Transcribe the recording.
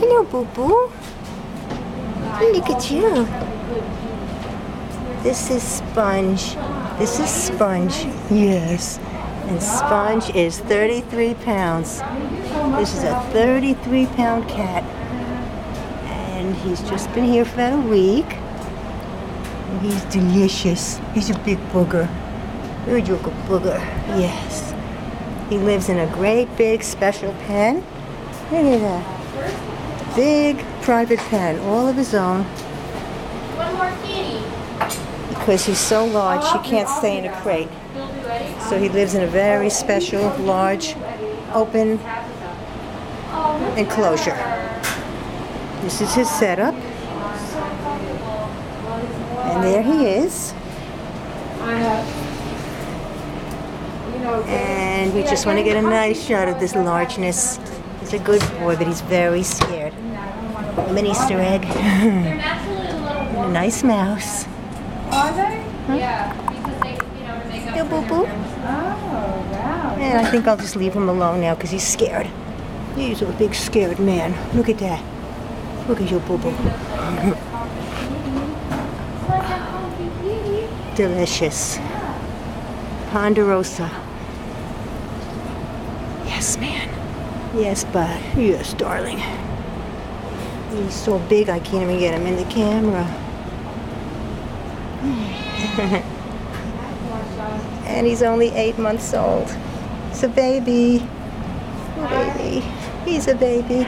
Hello, Boo Boo. Look at you. This is Sponge. This is Sponge. Yes. And Sponge is 33 pounds. This is a 33-pound cat. And he's just been here for about a week. And he's delicious. He's a big booger. You're a good booger. Yes. He lives in a great big special pen. Look at that. Big private pen, all of his own. One more kitty. Because he's so large, he can't stay in a crate. So he lives in a very special, large, open enclosure. This is his setup. And there he is. And we just want to get a nice shot of this largeness. He's a good boy, but he's very scared. An Easter egg. And a nice mouse. Are they? Huh? Yeah, because they, to make up. Hey, Boo Boo. Oh, wow. And I think I'll just leave him alone now because he's scared. He's a big scared man. Look at that. Look at your Boo Boo. Delicious. Ponderosa. Yes, man. Yes, bud. Yes, darling. He's so big I can't even get him in the camera. And he's only 8 months old. He's a baby. A baby. He's a baby.